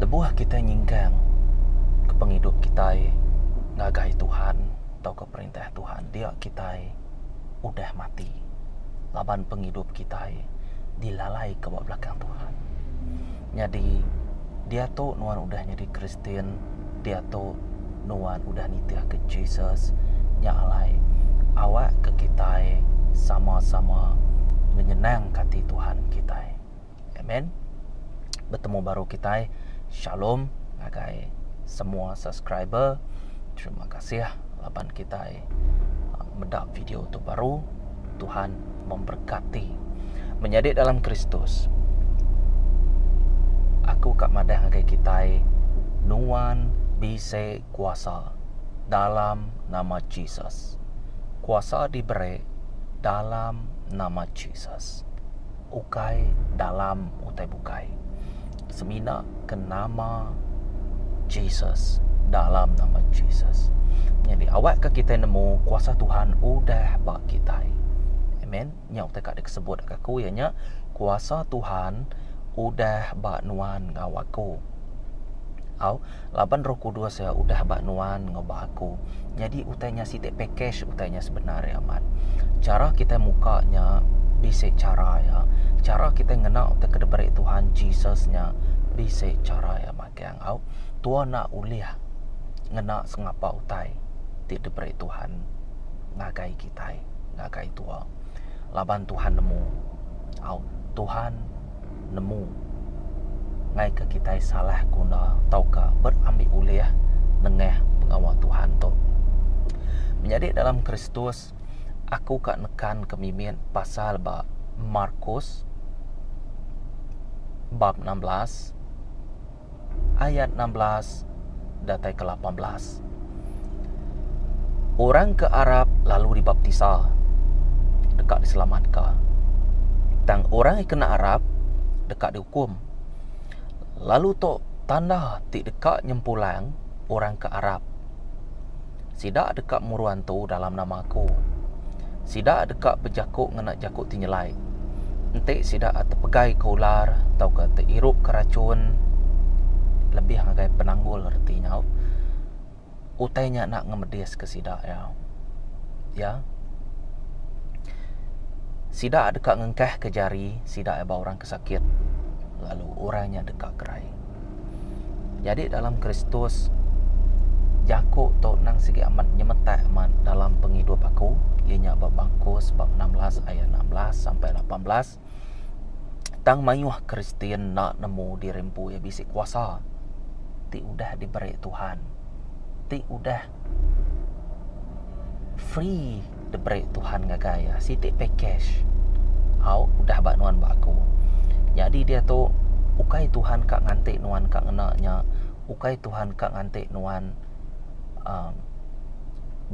Lebuh kita nyingkang ke penghidup kita ngagai Tuhan atau ke perintah Tuhan. Dia kita udah mati. Laban penghidup kita dilalai ke belakang Tuhan. Jadi dia tu nuan udah jadi Kristen, dia tu nuan udah nitiah ke Jesus, nyalai awak ke kita sama-sama menyenang hati Tuhan kita. Amen. Bertemu baru kita. Shalom ngagai semua subscriber. Terima kasih laban kita mendak video tu baru. Tuhan memberkati. Menjadi dalam Kristus. Aku kak madah ngagai kita nuan bisa kuasa dalam nama Jesus. Kuasa diberi dalam nama Jesus. Ukai dalam utai bukai. Semina ke nama Jesus, dalam nama Jesus. Jadi awak ke kita nemu kuasa Tuhan udah bak kita. Amen. Nya utai kak disebut aku ianya kuasa Tuhan udah bak nuan ngawaku. Au laban Roh Kudus saya udah bak nuan ngobak aku. Jadi utainya sitik package utainya sebenarnya aman. Cara kita mukanya bisa cara ya. Cara kita ngenal utai kedebari Tuhan Jesusnya bisa cara ya makiang au. Tua nak uliah ngena sengapa utai ti debari Tuhan ngagai kita, ngagai tua. Laban Tuhan nemu. Au Tuhan nemu ngai ke kita salah guna tau ka berambil uliah nengah pengawal Tuhan tu. Menjadi dalam Kristus aku kak nekan kemimin pasal ba Markus bab 16 ayat 16 datai ke 18. Orang ke Arab lalu dibaptisa dekat diselamatkan. Dan orang yang kena Arab dekat dihukum. Lalu tok tanda ti dekat nyempulang orang ke Arab. Sidak dekat muruan tu dalam nama aku. Sidak dekat berjakuk ngenak jakuk tinyelai. Entik sidak terpegai ke ular atau ke terirup ke racun. Lebih ngagai penanggul artinya. Utainya nak ngemedis ke sidak ya. Ya. Sidak dekat ngengkah ke jari, sidak bawa orang kesakit. Lalu orangnya dekat kerai. Jadi dalam Kristus jakuk tu nang segi amat nyemetak amat dalam penghidup aku. Ianya bab Markus bab 16 ayat 16 sampai 18. Tang mayuh Kristen nak nemu dirempu ya bisik kuasa. Ti udah diberi Tuhan. Ti udah free diberi Tuhan ngagaya. Sitik package. Au udah bak nuan bak aku. Jadi dia tu ukai Tuhan kak ngantik nuan kak ngenaknya. Ukai Tuhan kak ngantik nuan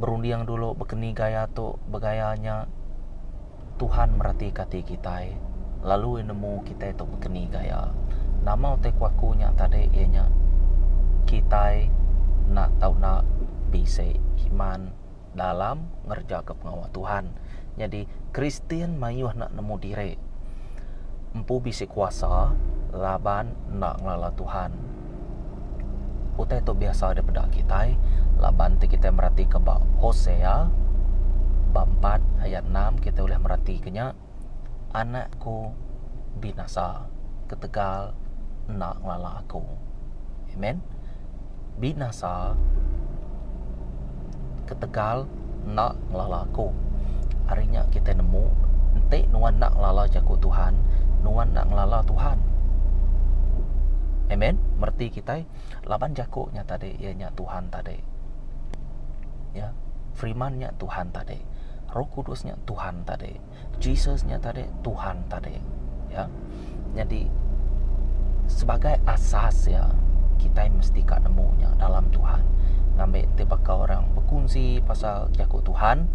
berundiang dulu berkeni gaya tu bergayanya. Tuhan merhati kati kita. Lalu nemu kita itu berkeni gaya. Nama utai kuakunya tadi ianya kita nak tahu nak bisa iman dalam ngerja ke pengawal Tuhan. Jadi Kristen mayuh nak nemu diri. Empu bisa kuasa laban nak ngelala Tuhan. Utai tu biasa daripada kita. Laban tu kita merhati ke bab Hosea bab 4 ayat 6 kita boleh merhati kenya anakku binasa ketegal nak ngelala aku. Amen. Binasa ketegal nak ngelala aku. Harinya kita nemu entik nuan nak ngelala jago Tuhan, nuan nak ngelala Tuhan. Amen. Merti kita laban jakuknya tadi ianya Tuhan tadi. Ya, firmannya Tuhan tadi. Roh Kudusnya Tuhan tadi. Jesusnya tadi Tuhan tadi. Ya. Jadi sebagai asas ya kita mesti kat nemunya dalam Tuhan. Ngambil tebaka orang berkongsi pasal jakuk Tuhan.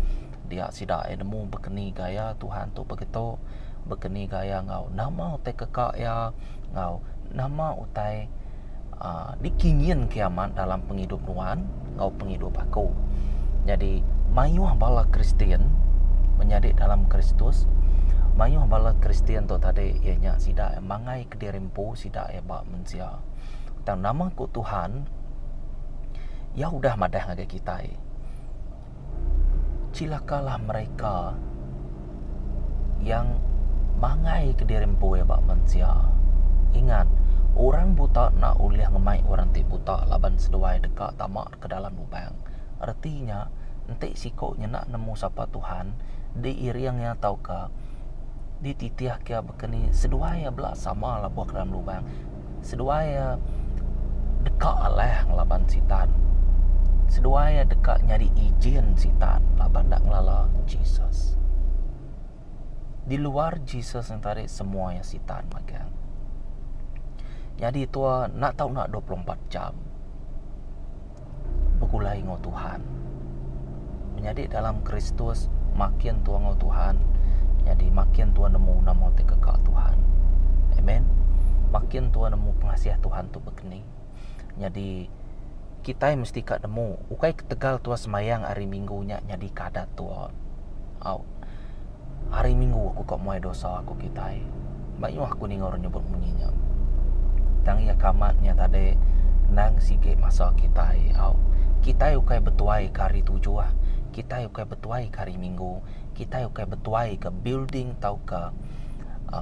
Dia sidak nemu berkeni gaya Tuhan tu begitu. Berkeni gaya ngau nama utai kekak ya. Ngau nama utai dikingin kiamat dalam penghidup nuan. Ngau penghidup aku. Jadi mayuh bala Kristen menjadi dalam Kristus. Mayuh bala Kristen tu tadi ianya sidak mangai ke dirimpu sidak bak mensia. Tang nama ku Tuhan ya udah madah ngagai kita. Cilakalah mereka yang mangai ke dirempo ya bak manusia. Ingat, orang buta nak ulih ngemai orang ti buta laban seduai dekat tamak ke dalam lubang. Artinya, entik sikoknya nak nemu sapa Tuhan, di iriangnya tau ka, di titiah kia bekeni seduai belak sama lah buat ke dalam lubang. Seduai dekat lah ngelaban sitan. Seduai dekat nyari izin sitan laban dak ngelala Jesus. Di luar Jesus yang tarik semua yang sitan magang. Jadi tua nak tahu nak 24 jam begulai ngau Tuhan. Menjadi dalam Kristus makin tua ngau Tuhan. Jadi makin tua nemu nama te kekal Tuhan. Amen. Makin tua nemu pengasiah Tuhan tu begini. Jadi kita mesti kat nemu. Ukai ketegal tua semayang hari minggunya jadi kadat tua. Hari minggu aku kok muai dosa aku kitai. Banyak aku ni orang nyebut munyinya. Tang ia kamatnya tadi nang sige masa kitai. Kitai ukai betuai ke hari 7 ah. Kitai ukai betuai ke hari minggu. Kitai ukai betuai ke building tau ke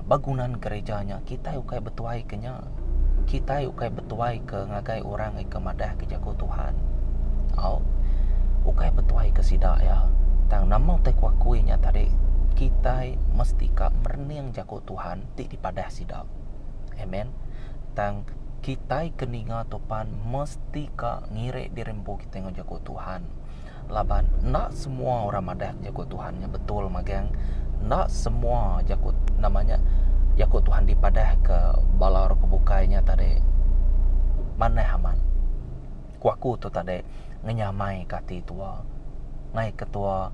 bangunan gerejanya. Kitai ukai betuai kenya. Kitai ukai betuai ke ngagai orang ke madah ke jago Tuhan. Ukai betuai ke sidak ya. Tang nama te kuakuinya tadi kita mesti ka merniang jago Tuhan ti di padah sidak. Amen. Tang kita keninga topan mesti ka ngire dirempo kita jago Tuhan. Laban nak semua orang madah jago Tuhannya betul magang. Nak semua jago namanya jago Tuhan di padah ke balar kebukainya tadi. Mana haman. Kuaku tu tadi ngenyamai kati tua. Ngai ketua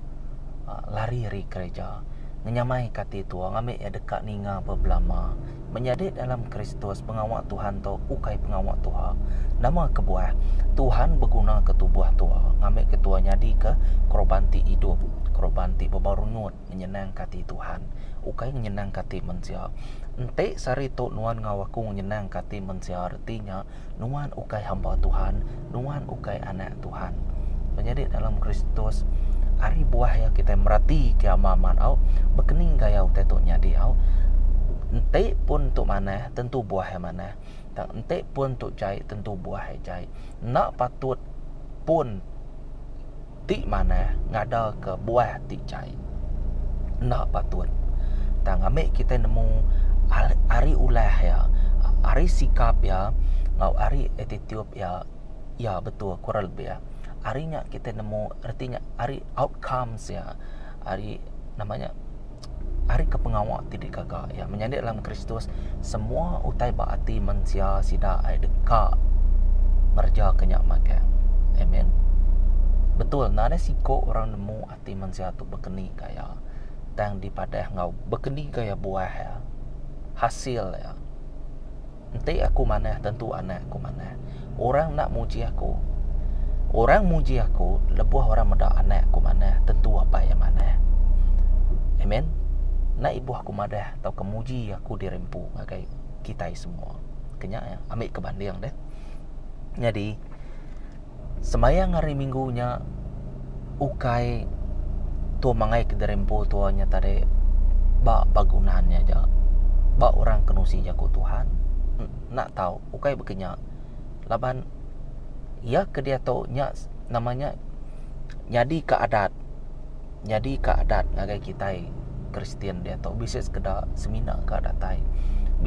lari ri gereja. Ngenyamai kati tua ngambil ya dekat ninga berbelama. Menjadi dalam Kristus pengawak Tuhan tu ukai pengawak Tuhan. Nama kebuah Tuhan berguna ke tubuh tua. Ngambil ketua nyadi ke korbanti hidup. Korbanti bebarunut menyenang kati Tuhan. Ukai menyenang kati manusia. Entek sari tu nuan ngawaku menyenang kati manusia. Artinya nuan ukai hamba Tuhan. Nuan ukai anak Tuhan. Menjadi dalam Kristus hari buah ya kita merati kiamaman bekening gaya tetu nyadi entek pun untuk mana tentu buah yang mana. Tak entek pun untuk cai tentu buah yang cai. Nak patut pun ti mana ngada ke buah ti cai. Nak patut. Tak ambil kita nemu hari ulah ya. Hari sikap ya. Ngau hari attitude ya. Ya betul kurang lebih ya. Harinya kita nemu artinya hari outcomes ya. Hari namanya hari kepengawak tidak kakak ya. Menjadi dalam Kristus semua utai baati manusia sida ai dekat merja kenyak makan. Amen. Betul, nada siko orang nemu hati manusia tu berkeni kaya tang di padah ngau berkeni kaya buah ya. Hasil ya. Nanti aku mana tentu anak aku mana. Orang nak muji aku. Orang muji aku lebuh orang meda anak aku mana tentu apa yang mana. Amen. Nak ibu aku madah atau kemuji aku dirempu ngagai kita semua. Kenyak ya, ambil kebanding deh. Jadi semayang hari minggunya ukai tu mangai ke dirempu tuanya tadi ba bagunannya aja. Ba orang kenusi jago Tuhan. Nak tahu ukai berkenyak. Laban ya ke dia tahu nya namanya jadi keadat. Jadi keadat ngagai kita Kristian dia tahu bisa sekedar semina ke datai,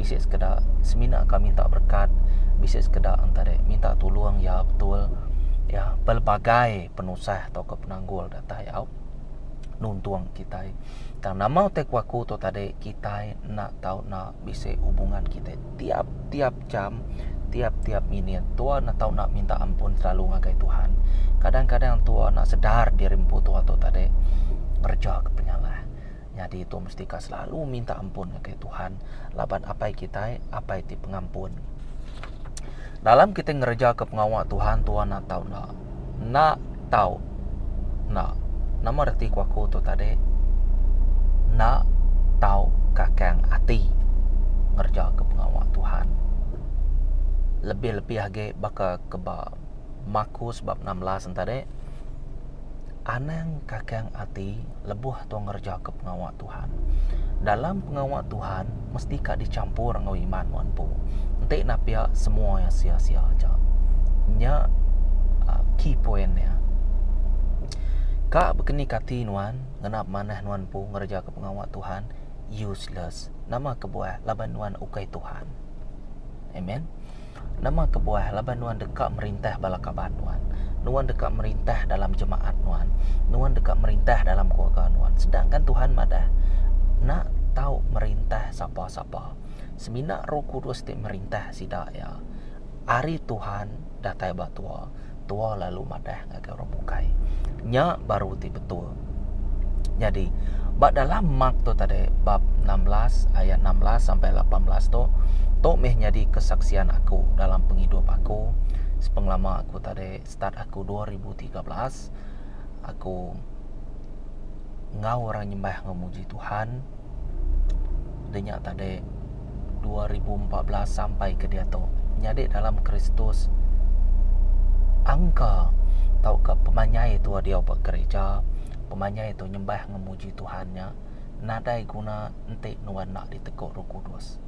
bisa sekedar semina ke minta berkat, bisa sekedar antara minta tolong ya betul ya pelbagai penusah atau ke penanggul datai au nuntuang kita. Dan nama tekwaku tu tadi kita nak tahu nak bisa hubungan kita tiap jam, tiap minit tua nak tahu nak minta ampun selalu ngagai Tuhan. Kadang-kadang tua nak sedar dirempu tua tu tadi kerja ke penyalah. Jadi itu mesti selalu minta ampun ke Tuhan. Laban apa kita, apa itu pengampun. Dalam kita ngerja ke pengawak Tuhan, Tuhan nak tahu nak nama reti kuaku tu tadi nak tahu kakang hati ngerja ke pengawak Tuhan. lebih-lebih lagi baka keba Markus bab 16 tadi anang kakang ati lebuh tu ngerja ke pengawak Tuhan. Dalam pengawak Tuhan mesti kak dicampur ngau iman wan pu. Entik napia semua yang sia-sia aja. Nya key pointnya. Kak berkeni kati nuan ngenap manah nuan pu ngerja ke pengawak Tuhan useless. Nama kebuah laban nuan ukai Tuhan. Amen. Nama kebuah laban nuan dekat merintah balakaban nuan. Nuan dekat merintah dalam jemaat nuan. Nuan dekat merintah dalam keluarga nuan. Sedangkan Tuhan madah nak tahu merintah siapa-siapa. Semina Roh Kudus tik merintah sidak ya. Hari Tuhan datai batua. Tua lalu madah ngagak orang bukai. Nya baru ti betul. Jadi, bab dalam Mark tu tadi bab 16 ayat 16 sampai 18 tu meh jadi kesaksian aku dalam penghidup aku. Sepenglama aku tadi start aku 2013 aku ngau orang nyembah memuji Tuhan. Denyak tadi 2014 sampai ke dia tu nyadi dalam Kristus angka tau ke pemanyai tu dia buat gereja, pemanyai tu nyembah memuji Tuhannya nadai guna entik nuan nak ditekuk Roh Kudus.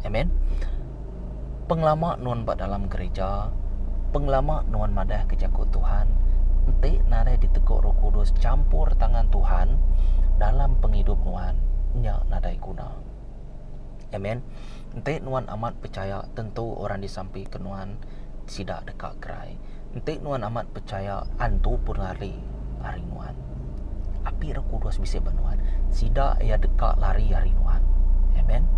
Amen. Penglama nuan bak dalam gereja, penglama nuan madah kejakut Tuhan, entik nadai ditekuk Roh Kudus campur tangan Tuhan dalam penghidup nuan nya nadai guna. Amen. Entik nuan amat percaya tentu orang di samping ke nuan sidak dekat gerai. Entik nuan amat percaya antu pun lari nuan. Api Roh Kudus bisa benuan. Sidak ia dekat lari hari nuan. Amen.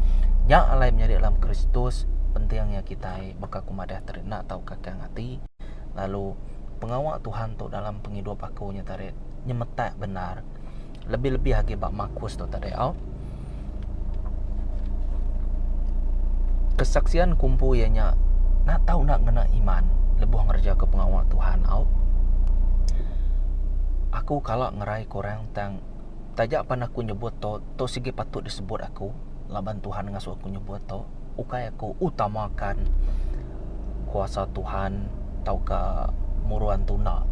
Nya alai menjadi dalam Kristus pentingnya kita baka kumadah ternak tahu kakang hati. Lalu pengawak Tuhan tu dalam penghidup aku nya tarik nyemetak benar. Lebih-lebih lagi bab Markus tu tadi au. Kesaksian kumpu ianya nak tahu nak ngena iman lebuh ngerja ke pengawak Tuhan au. Aku kalau ngerai korang tang tajak pan aku nyebut to segi patut disebut aku laban Tuhan ngasuh aku nyebut to ukai aku utamakan kuasa Tuhan tau ka muruan tuna.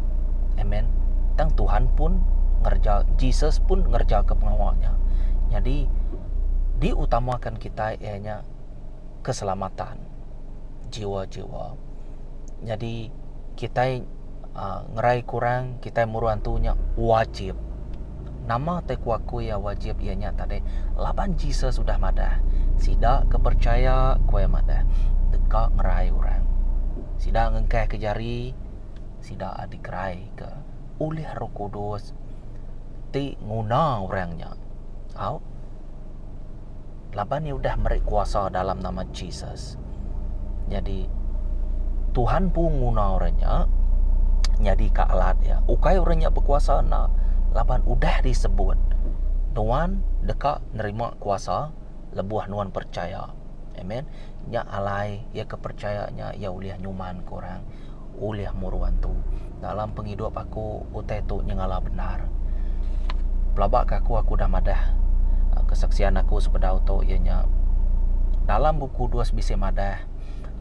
Amen. Tang Tuhan pun ngerja, Jesus pun ngerja ke pengawaknya. Jadi diutamakan kita ianya keselamatan jiwa-jiwa. Jadi kita ngerai kurang kita muruan tunya wajib. Nama tekwaku ya wajib ianya tadi laban Jesus sudah madah. Sida kepercaya kue madah. Dekat ngerai orang. Sida ngengkeh ke jari. Sida adikrai ke oleh Roh Kudus. Ti nguna orangnya. Au. Laban ni udah merik kuasa dalam nama Jesus. Jadi Tuhan pun nguna orangnya. Jadi kaalat ya. Ukai orangnya berkuasa na. Laban udah disebut. Nuan dekat nerima kuasa. Lebuah nuan percaya. Amen. Nya alai ya kepercayaannya ya uliah nyuman korang. Uliah muruan tu. Dalam penghidup aku utai tu nyengala benar. Pelabak aku dah madah. Kesaksian aku sepeda auto ianya dalam buku 2 bisi madah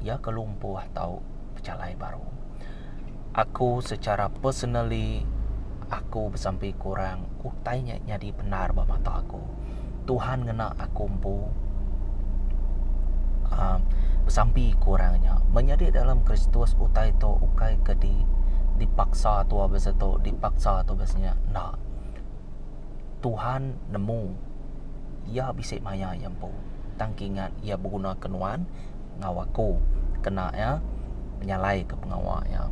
ia kelumpuh atau pecalai baru. Aku secara personally aku bersampai kurang utainya jadi benar bermata aku. Tuhan ngena aku empu bersampai kurangnya menjadi dalam Kristus utai to ukai ke dipaksa tua beseto dipaksa tu biasanya nah Tuhan nemu ia bisik maya yang po tangkingan ia berguna kenuan ngawaku kena ya menyalai ke pengawak ya.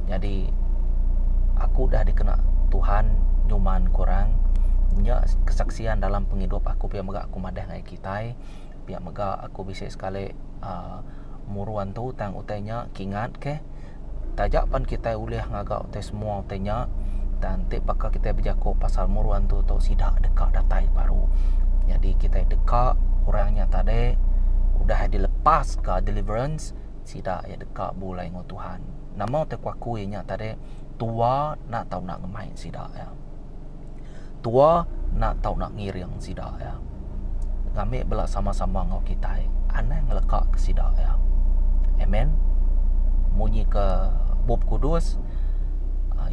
Jadi aku dah dikena Tuhan nyuman kurang nya kesaksian dalam penghidup aku pihak megak aku madah ngai kitai pihak megak aku bisa sekali muruan tu tang utainya kingat ke tajak pan kita uliah ngagak utai semua utainya dan tik bakal kita berjaku pasal muruan tu sidak dekat datai baru. Jadi kita dekat orangnya tadi udah dilepas ke deliverance sidak ya dekat bulai dengan Tuhan. Nama tekwaku inya tadi tua nak tahu nak ngemain sidak ya. Tua nak tahu nak ngiring sidak ya. Ngambil belak sama-sama ngau kita. Aneh ngelekak ke sidak ya. Amen. Munyi ke Bub Kudus,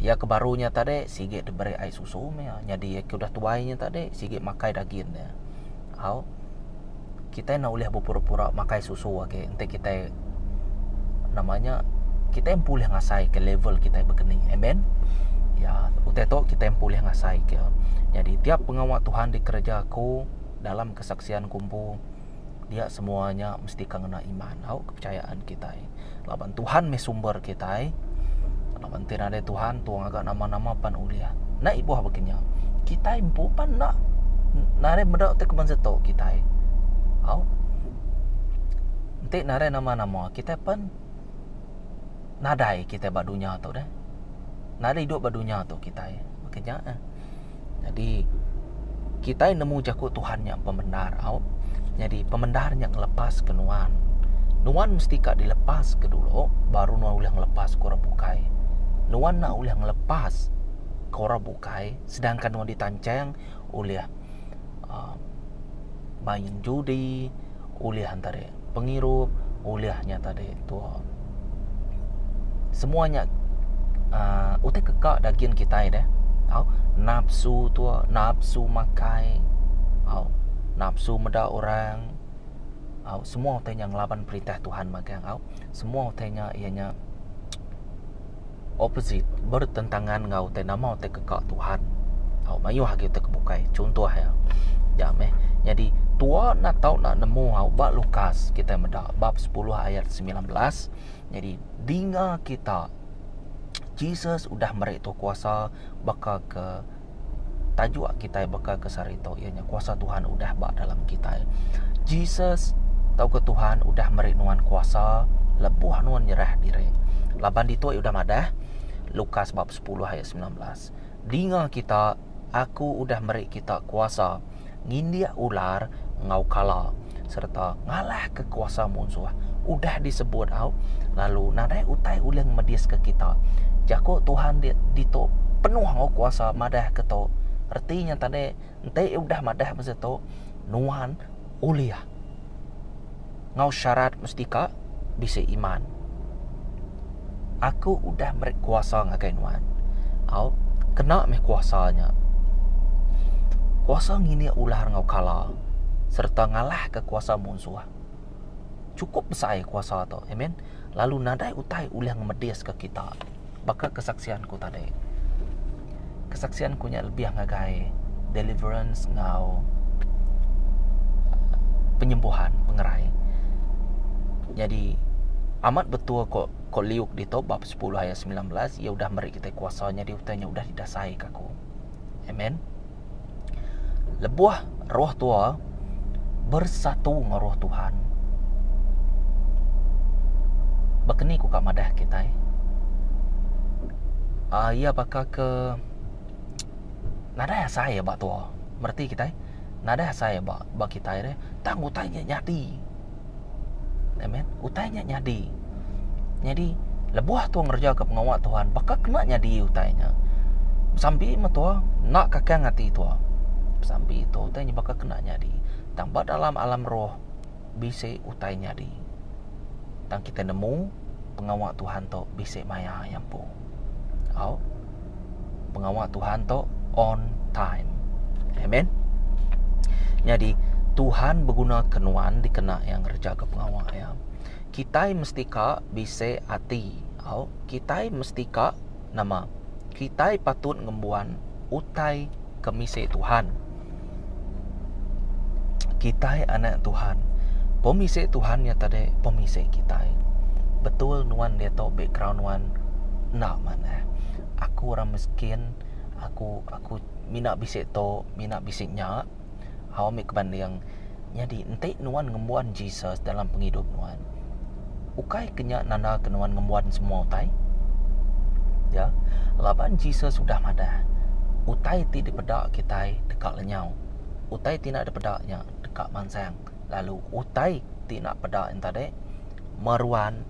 ya kebarunya tadi sige diberi air susu ya. Jadi ya udah tuainya tadi sige makai daging ya. Kita nak boleh berpura-pura makai susu nanti kita namanya kita yang boleh ngasai ke level kita begini. Amen. Ya, uteto kita yang boleh ngasai ke. Jadi tiap pengawal Tuhan di kerjaku dalam kesaksian kumpul, dia semuanya mesti kena iman, kepercayaan kita. Laban Tuhan me sumber kita. Laban tinade Tuhan tuang agak nama-nama pan ulia. Na ibu begini. Kita impu pan nak nare bedak te keman seto kita. Nanti nare nama-nama kita pan nadai kita badunya tu dah. Nada hidup badunya tu kita makanya. Jadi kita nemu jakut Tuhan yang pembenar. Jadi pembenar yang lepas ke nuan. Nuan mesti kak dilepas ke dulu, baru nuan boleh ngelepas korang bukai. Nuan nak boleh ngelepas korang bukai, sedangkan nuan ditancang oleh main judi, oleh antara pengirup, olehnya tadi tu semuanya utai kekak daging kita dah. Nafsu tu, nafsu makai, nafsu meda orang, semua utai yang lawan perintah Tuhan magang, semua utainya ianya opposite, bertentangan ngau utai nama utai kekak Tuhan. Mayu hagi utai kebukai. Contoh ya. Jadi tua nak tahu nak nemu bab Lukas kita meda bab 10 ayat 19. Jadi dinga kita Jesus udah merik tu kuasa bakal ke tajuk kita bakal ke sarito ianya kuasa Tuhan udah bak dalam kita. Jesus tahu ke Tuhan udah merik nuan kuasa lebuh nuan nyerah diri. Laban itu udah madah Lukas bab 10 ayat 19. Dinga kita aku udah merik kita kuasa ngindia ular ngau kala serta ngalah ke kuasa musuh. Udah disebut lalu nadai utai ulang medias ke kita. Jako Tuhan dito penuh ngau kuasa madah ke to. Artinya tadi ente udah madah masa to nuan uliah. Ngau syarat mesti ka bisa iman. Aku udah merik kuasa ngagai nuan. Kena meh kuasanya. Kuasa ngini ular ngau kala serta ngalah ke kuasa musuh. Cukup besar kuasa tu. Amen. Lalu nadai utai ulang medias ke kita. Bakal kesaksianku tadi. Kesaksianku nya lebih ngagai deliverance ngau penyembuhan, pengerai. Jadi amat betul kok liuk di bab 10 ayat 19 ia udah meri kita kuasanya di utanya udah didasai kaku. Amen. Lebuah roh tua bersatu dengan roh Tuhan. Bekeni ku kak madah kita. Ia bakal ke nada saya bak tua. Merti kita. Nada saya bak kita deh. Tang utainya nyadi. Amen. Utainya nyadi. Jadi lebuah tu ngerja ke pengawal Tuhan bakal kena nyadi utainya. Sampai metua nak kakang hati tua. Sampai itu utainya bakal kena nyadi. Tambah dalam alam roh bisa utai nyadi. Dan kita nemu pengawal Tuhan tu bisa maya yang pu. Pengawal Tuhan tu on time. Amen. Jadi Tuhan berguna kenuan dikena yang kerja ke pengawal ya. Kita mesti ka bisa hati. Kita mesti ka nama. Kita patut ngembuan utai kemise Tuhan. Kita anak Tuhan. Pemise Tuhan ya tadi pemise kita. Betul nuan dia tahu background nuan nak mana. Aku orang miskin. Aku mina bisik to, mina bisiknya. Awak kebanding. Jadi ente nuan ngembuan Jesus dalam penghidup nuan. Ukai kenya nanda kenuan ngembuan semua utai. Ya, laban Jesus sudah madah. Utai ti dipedak kita dekat lenyau. Utai tidak ada pedaknya dekat mansang. Lalu utai tidak pedak yang tadi meruan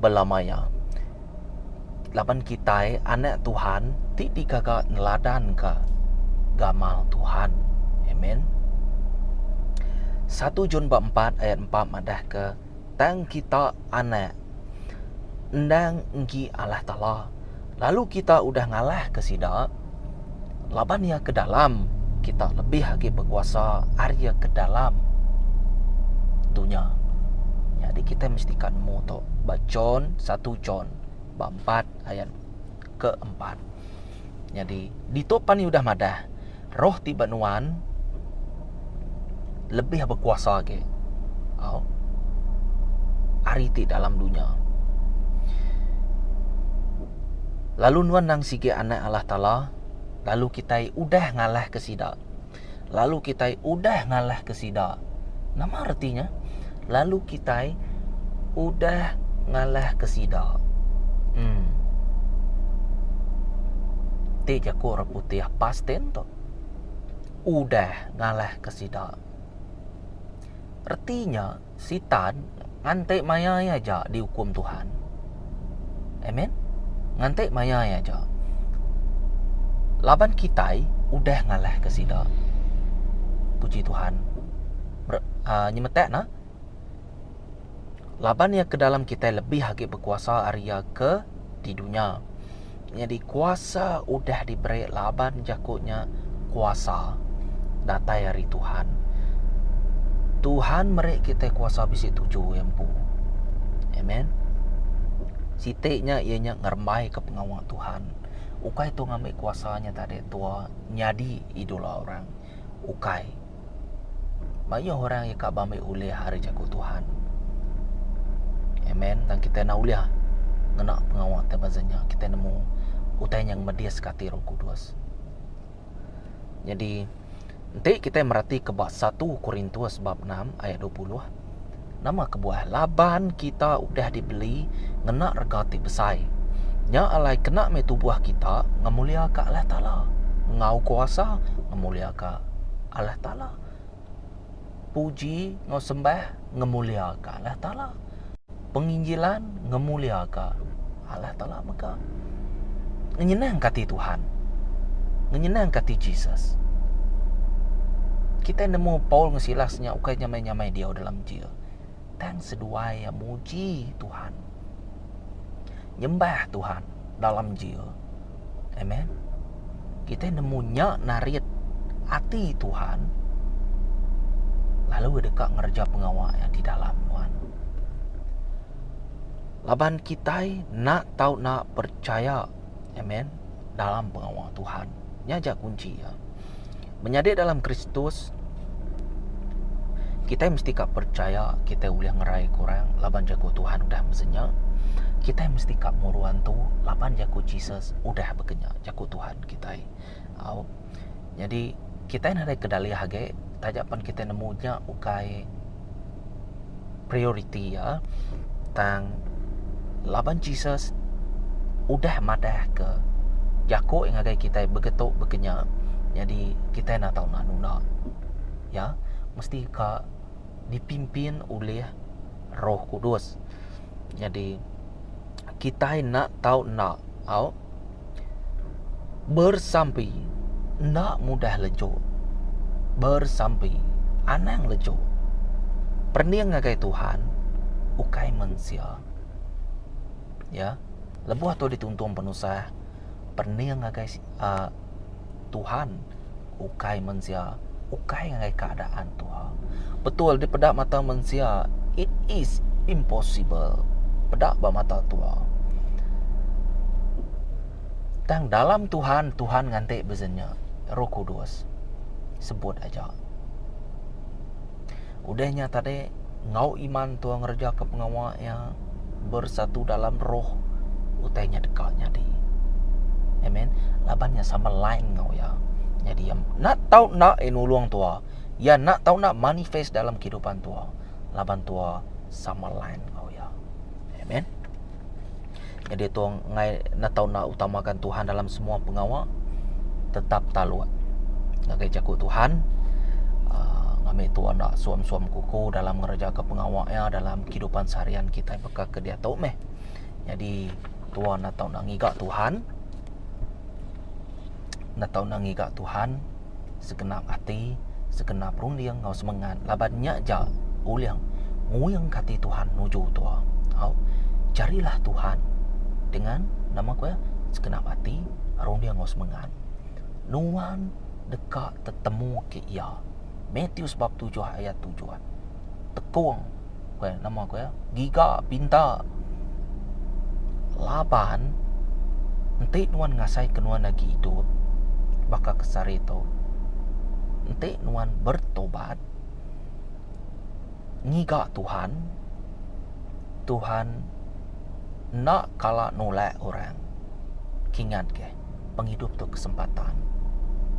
belamaya. Laban kita anak Tuhan ti digagak neladan ke gamal Tuhan. Amen. 1 John bab 4 ayat 4 madah ke tang kita anak ndang engki Allah Ta'ala. Lalu kita udah ngalah ke sida, laban ya ke dalam, kita lebih lagi berkuasa arya ke dalam dunia. Jadi kita mesti kan moto bacon 1 John 4 ayat ke-4. Jadi di topan ni udah madah roh tiba nuan lebih berkuasa ke ariti dalam dunia. Lalu nuan nang sige anak Allah Ta'ala, lalu kita udah ngalah ke sida. Lalu kita udah ngalah ke sida. Nama artinya lalu kita udah ngalah ke sida. Te jako putih pasten to. Udah ngalah ke sida. Artinya sitan ngantek maya aja dihukum Tuhan. Amen. Ngantek maya aja. Laban kita udah ngalah ke sida. Puji Tuhan. Nyemetek na. Laban yang ke dalam kita lebih lagi berkuasa Arya ke di dunia. Jadi kuasa udah diberi, laban jakutnya kuasa datai dari Tuhan. Tuhan merek kita kuasa bisi 7 empu. Amen. Sitiknya ianya ngermai ke pengawal Tuhan. Ukai tu ngambil kuasanya tadi tua nyadi idola orang. Ukai. Banyak orang yang kak bambil ulih hari jago Tuhan. Amen. Dan kita nak ulih ngena pengawal tebazanya. Kita nemu utai yang medias kati Roh Kudus. Jadi nanti kita merhati ke bab 1 Korintus bab 6 ayat 20. Nama kebuah laban kita udah dibeli ngena regati besai. Nya alai kena me tubuh kita ngamulia ka Allah Ta'ala. Ngau kuasa ngamulia ka Allah Ta'ala. Puji ngau sembah ngamulia ka Allah Ta'ala. Penginjilan ngamulia ka Allah Ta'ala. Maka ngenyenang kati Tuhan, ngenyenang kati Jesus. Kita nemu Paul ngesilasnya ukai nyamai-nyamai dia dalam dia. Dan sedua ya muji Tuhan, nyembah Tuhan dalam jiwa. Amen. Kita nemunya narit hati Tuhan, lalu dekat ngerja pengawal yang di dalam Tuhan. Laban kita nak tahu nak percaya, amen, dalam pengawal Tuhan. Nyajak kunci ya. Menjadi dalam Kristus, kita mesti kak percaya kita boleh ngerai kurang. Laban jago Tuhan udah mesenyak. Kita mesti kak muruan tu lapan jago Jesus udah bekerja jago Tuhan kita. Jadi kita nak ada kedali hage tajapan kita nemunya ukai priority ya. Tang lapan Jesus udah madah ke jago yang agak kita begetuk bekerja. Jadi kita nak tahu nak nuna ya, mesti kak dipimpin oleh Roh Kudus. Jadi kita nak tahu nak bersampai nak mudah lejo, bersampai anang lejo. Perniang ngagai Tuhan ukai manusia ya, lebuh tu dituntun penusah perniang ngagai Tuhan ukai manusia, ukai ngagai keadaan Tuhan. Betul di pedak mata manusia it is impossible. Pedak ba mata Tuhan. Dan dalam Tuhan, Tuhan ngantek bezanya Roh Kudus. Sebut aja. Udahnya tadi ngau iman Tuhan ngerja ke pengawalnya bersatu dalam roh, utainya dekatnya di. Amen. Labannya sama lain ngau ya. Jadi yang nak tahu nak nulung Tuhan, ya nak tahu nak manifest dalam kehidupan Tuhan. Laban Tuhan sama lain ngau ya. Amen. Jadi tuang ngai nak tahu nak utamakan Tuhan dalam semua pengawal, tetap taluat. Ngagai jago Tuhan, ngambil tuan nak suam-suam kuku dalam ngerja ke pengawalnya dalam kehidupan seharian kita bakal ke dia tahu meh. Jadi tuan nak tahu nak ngigak Tuhan, nak tahu nak ngigak Tuhan, segenap hati, segenap rundiang ngau semangat. Labannya aja uliang nguyang kati Tuhan nuju tua. Carilah Tuhan dengan nama kau segenap hati arung dia ngos mengan. Nuan dekat tetemu ke ia. Matius bab 7 ayat 7. Tekung kau nama kau giga pinta laban ente nuan ngasai kenuan lagi hidup baka kesarito. Ente nuan bertobat ngiga Tuhan nak kala nolak orang. Kingat ke penghidup tu kesempatan.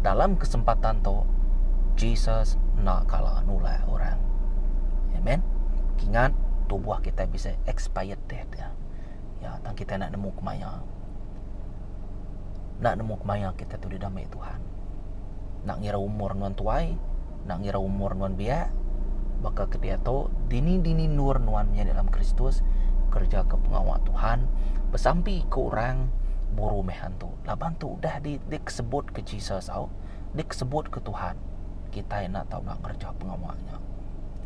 Dalam kesempatan tu Jesus nak kala nolak orang. Amen. Kingat tubuh kita bisa expired date ya. Ya, tang kita nak nemu kemaya. Nak nemu kemaya kita tu didamai Tuhan. Nak ngira umur nuan tuai, nak ngira umur nuan biak, maka kedia tu dini nur nuannya dalam Kristus kerja ke pengawal Tuhan bersampai ke orang buru mehan tu. Laban tu dah disebut ke Jesus au, disebut ke Tuhan. Kita nak tahu nak kerja pengawalnya.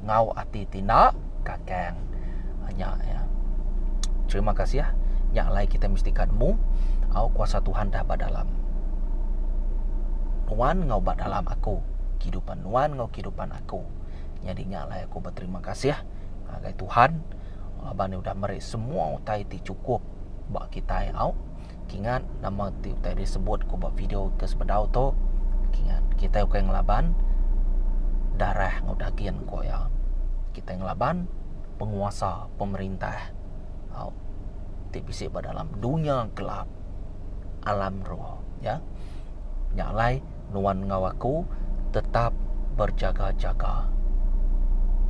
Ngau hati tidak kakang hanya ya. Terima kasih ya. Yang lain kita mestikanmu au kuasa Tuhan dah badalam. Nuan ngau badalam aku. Kehidupan nuan ngau kehidupan aku. Jadi nyalai aku berterima kasih ya. Agai Tuhan Abang ni udah meri semua utai ti cukup bak kita au. Kingat nama ti utai disebut ku buat video ke sebedau tu. Kingat kita yang ngelaban darah ngodagian ko ya. Kita yang ngelaban penguasa pemerintah au. Ti bisik dalam dunia gelap alam roh ya. Nyalai nuan ngawaku tetap berjaga-jaga.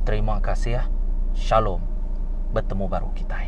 Terima kasih ya. Shalom. Bertemu baru kita.